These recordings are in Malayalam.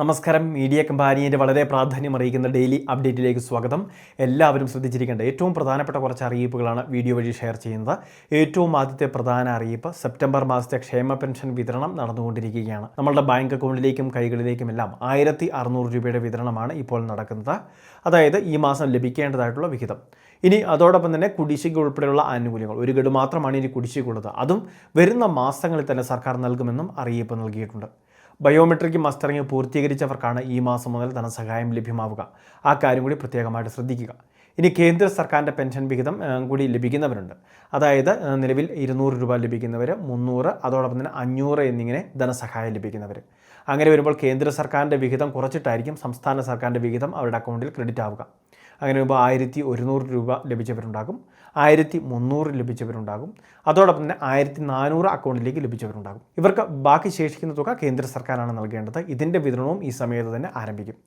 നമസ്കാരം. മീഡിയ കമ്പാനിയുടെ വളരെ പ്രാധാന്യമറിയിക്കുന്ന ഡെയിലി അപ്ഡേറ്റിലേക്ക് സ്വാഗതം. എല്ലാവരും ശ്രദ്ധിച്ചിരിക്കേണ്ട ഏറ്റവും പ്രധാനപ്പെട്ട കുറച്ച് അറിയിപ്പുകളാണ് വീഡിയോ വഴി ഷെയർ ചെയ്യുന്നത്. ഏറ്റവും ആദ്യത്തെ പ്രധാന അറിയിപ്പ്, സെപ്റ്റംബർ മാസത്തെ ക്ഷേമ പെൻഷൻ വിതരണം നടന്നുകൊണ്ടിരിക്കുകയാണ്. നമ്മളുടെ ബാങ്ക് അക്കൗണ്ടിലേക്കും കൈകളിലേക്കുമെല്ലാം 1600 രൂപയുടെ വിതരണമാണ് ഇപ്പോൾ നടക്കുന്നത്. അതായത് ഈ മാസം ലഭിക്കേണ്ടതായിട്ടുള്ള വിഹിതം. ഇനി അതോടൊപ്പം തന്നെ കുടിശ്ശിക ഉൾപ്പെടെയുള്ള ആനുകൂല്യങ്ങൾ, ഒരു ഗഡു മാത്രമാണ് ഇനി കുടിശ്ശികയുള്ളത്. അതും വരുന്ന മാസങ്ങളിൽ തന്നെ സർക്കാർ നൽകുമെന്നും അറിയിപ്പ് നൽകിയിട്ടുണ്ട്. ബയോമെട്രിക് മസ്റ്ററിംഗ് പൂർത്തീകരിച്ചവർക്കാണ് ഈ മാസം മുതൽ ധനസഹായം ലഭ്യമാവുക. ആ കാര്യം കൂടി പ്രത്യേകമായിട്ട് ശ്രദ്ധിക്കുക. ഇനി കേന്ദ്ര സർക്കാരിൻ്റെ പെൻഷൻ വിഹിതം കൂടി ലഭിക്കുന്നവരുണ്ട്. അതായത് നിലവിൽ 200 രൂപ ലഭിക്കുന്നവർ, 300, അതോടൊപ്പം തന്നെ 500 എന്നിങ്ങനെ ധനസഹായം ലഭിക്കുന്നവർ. അങ്ങനെ വരുമ്പോൾ കേന്ദ്ര സർക്കാരിൻ്റെ വിഹിതം കുറച്ചിട്ടായിരിക്കും സംസ്ഥാന സർക്കാരിൻ്റെ വിഹിതം അവരുടെ അക്കൗണ്ടിൽ ക്രെഡിറ്റ് ആവുക. അങ്ങനെ വരുമ്പോൾ 1100 രൂപ ലഭിച്ചവരുണ്ടാകും, 1300 ലഭിച്ചവരുണ്ടാകും, അതോടൊപ്പം തന്നെ 1400 അക്കൗണ്ടിലേക്ക് ലഭിച്ചവരുണ്ടാകും. ഇവർക്ക് ബാക്കി ശേഷിക്കുന്ന തുക കേന്ദ്ര സർക്കാരാണ് നൽകേണ്ടത്. ഇതിൻ്റെ വിതരണവും ഈ സമയത്ത് തന്നെ ആരംഭിക്കും.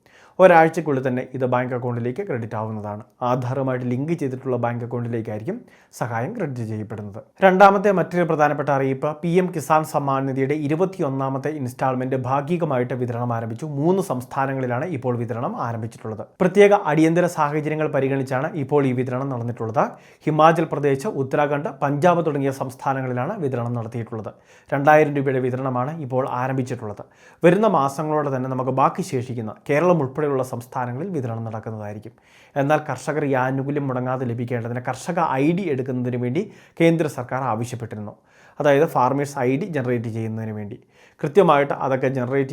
ഒരാഴ്ചക്കുള്ളിൽ തന്നെ ഇത് ബാങ്ക് അക്കൗണ്ടിലേക്ക് ക്രെഡിറ്റ് ആവുന്നതാണ്. ആധാറുമായിട്ട് ലിങ്ക് ചെയ്തിട്ടുള്ള ബാങ്ക് അക്കൗണ്ടിലേക്കായിരിക്കും സഹായം ക്രെഡിറ്റ് ചെയ്യപ്പെടുന്നത്. രണ്ടാമത്തെ മറ്റൊരു പ്രധാനപ്പെട്ട അറിയിപ്പ്, PM കിസാൻ സമ്മാൻ നിധിയുടെ 21ാമത്തെ ഇൻസ്റ്റാൾമെൻറ്റ് ഭാഗികമായിട്ട് വിതരണം ആരംഭിച്ചു. 3 സംസ്ഥാനങ്ങളിലാണ് ഇപ്പോൾ വിതരണം ആരംഭിച്ചിട്ടുള്ളത്. പ്രത്യേക അടിയന്തര സാഹചര്യങ്ങൾ പരിഗണിച്ചാണ് ഇപ്പോൾ ഈ വിതരണം നടന്നിട്ടുള്ളത്. ഹിമാചൽ പ്രദേശ്, ഉത്തരാഖണ്ഡ്, പഞ്ചാബ് തുടങ്ങിയ സംസ്ഥാനങ്ങളിലാണ് വിതരണം നടത്തിയിട്ടുള്ളത്. 2000 രൂപയുടെ വിതരണമാണ് ഇപ്പോൾ ആരംഭിച്ചിട്ടുള്ളത്. വരുന്ന മാസങ്ങളോടെ തന്നെ നമുക്ക് ബാക്കി ശേഷിക്കുന്ന കേരളം ഉൾപ്പെടെയുള്ള സംസ്ഥാനങ്ങളിൽ വിതരണം നടക്കുന്നതായിരിക്കും. എന്നാൽ കർഷകർ ഈ ആനുകൂല്യം മുടങ്ങാതെ ലഭിക്കേണ്ടതിന് കർഷക ID എടുക്കുന്നതിന് വേണ്ടി കേന്ദ്ര സർക്കാർ ആവശ്യപ്പെട്ടിരുന്നു. അതായത് ഫാർമേഴ്സ് ID ജനറേറ്റ് ചെയ്യുന്നതിന് വേണ്ടി കൃത്യമായിട്ട് അതൊക്കെ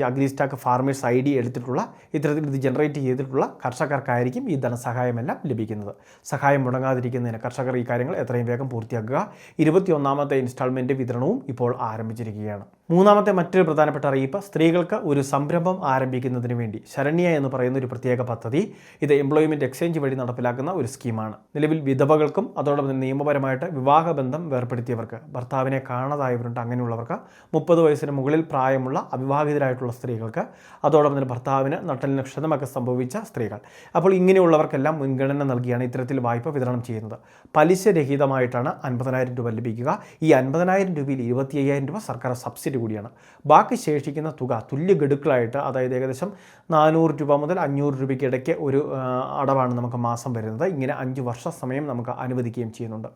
അഗ്രിസ്റ്റാക്ക് ഫാർമേഴ്സ് ID എടുത്തിട്ടുള്ള, ഇത്തരത്തിൽ ഇത് ജനറേറ്റ് ചെയ്തിട്ടുള്ള കർഷകർക്കായിരിക്കും ഈ ധനസഹായമെല്ലാം ലഭിക്കുന്നത്. സഹായം മുടങ്ങാതിരിക്കുന്നതിന് കർഷകർ ഈ കാര്യങ്ങൾ എത്രയും വേഗം പൂർത്തിയാക്കുക. 21ാമത്തെ ഇൻസ്റ്റാൾമെൻറ്റ് വിതരണവും ഇപ്പോൾ ആരംഭിച്ചിരിക്കുകയാണ്. മൂന്നാമത്തെ മറ്റൊരു പ്രധാനപ്പെട്ട അറിയിപ്പ്, സ്ത്രീകൾക്ക് ഒരു സംരംഭം ആരംഭിക്കുന്നതിന് വേണ്ടി ശരണ്യ എന്ന് പറയുന്ന ഒരു പ്രത്യേക പദ്ധതി, ഇത് എംപ്ലോയ്മെൻറ്റ് എക്സ്ചേഞ്ച് വഴി നടപ്പിലാക്കുന്ന ഒരു സ്കീമാണ്. നിലവിൽ വിധവകൾക്കും അതോടൊപ്പം തന്നെ നിയമപരമായിട്ട് വിവാഹബന്ധം വേർപ്പെടുത്തിയവർക്ക്, ഭർത്താവിനെ കാണാതായവരുണ്ട്, അങ്ങനെയുള്ളവർക്ക്, 30 വയസ്സിന് മുകളിൽ പ്രായമുള്ള അവിവാഹിതരായിട്ടുള്ള സ്ത്രീകൾക്ക്, അതോടൊപ്പം തന്നെ ഭർത്താവിന് നട്ടലിന് ക്ഷതമൊക്കെ സംഭവിച്ച സ്ത്രീകൾ, അപ്പോൾ ഇങ്ങനെയുള്ളവർക്കെല്ലാം മുൻഗണന നൽകിയാണ് ഇത്തരത്തിൽ വായ്പ വിതരണം ചെയ്യുന്നത്. പലിശരഹിതമായിട്ടാണ് 50,000 രൂപ ലഭിക്കുക. ഈ 50,000 രൂപയിൽ 25,000 രൂപ സർക്കാർ സബ്സിഡി കൂടിയാണ്. ബാക്കി ശേഷിക്കുന്ന തുക തുല്യ ഗഡുക്കളായിട്ട്, അതായത് ഏകദേശം 400 രൂപ മുതൽ 500 രൂപയ്ക്ക് ഇടയ്ക്ക് ഒരു അടവാണ് നമുക്ക് മാസം വരുന്നത്. ഇങ്ങനെ 5 വർഷ സമയം നമുക്ക് അനുവദിക്കുകയും ചെയ്യുന്നുണ്ട്.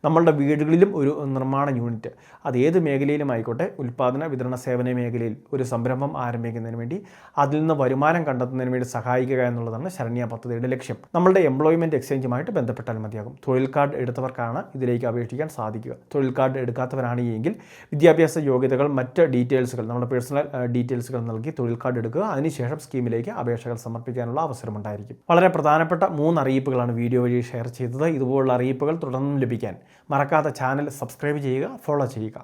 നമ്മളുടെ വീടുകളിലും ഒരു നിർമ്മാണ യൂണിറ്റ്, അത് ഏത് മേഖലയിലും ആയിക്കോട്ടെ, ഉൽപ്പാദന വിതരണ സേവന മേഖലയിൽ ഒരു സംരംഭം ആരംഭിക്കുന്നതിന് വേണ്ടി, അതിൽ നിന്ന് വരുമാനം കണ്ടെത്തുന്നതിന് വേണ്ടി സഹായിക്കുക എന്നുള്ളതാണ് ശരണ്യ പദ്ധതിയുടെ ലക്ഷ്യം. നമ്മളുടെ എംപ്ലോയ്മെൻറ്റ് എക്സ്ചേഞ്ചുമായിട്ട് ബന്ധപ്പെട്ടാൽ മതിയാകും. തൊഴിൽ കാർഡ് എടുത്തവർക്കാണ് ഇതിലേക്ക് അപേക്ഷിക്കാൻ സാധിക്കുക. തൊഴിൽ കാർഡ് എടുക്കാത്തവരാണ് എങ്കിൽ വിദ്യാഭ്യാസ യോഗ്യതകൾ, മറ്റ് ഡീറ്റെയിൽസുകൾ, നമ്മുടെ പേഴ്സണൽ ഡീറ്റെയിൽസുകൾ നൽകി തൊഴിൽ കാർഡ് എടുക്കുക. അതിനുശേഷം സ്കീമിലേക്ക് അപേക്ഷകൾ സമർപ്പിക്കാനുള്ള അവസരമുണ്ടായിരിക്കും. വളരെ പ്രധാനപ്പെട്ട 3 അറിയിപ്പുകളാണ് വീഡിയോ വഴി ഷെയർ ചെയ്തത്. ഇതുപോലുള്ള അറിയിപ്പുകൾ തുടർന്നും ലഭിക്കാൻ മറക്കാതെ ചാനൽ സബ്സ്ക്രൈബ് ചെയ്യുക, ഫോളോ ചെയ്യുക.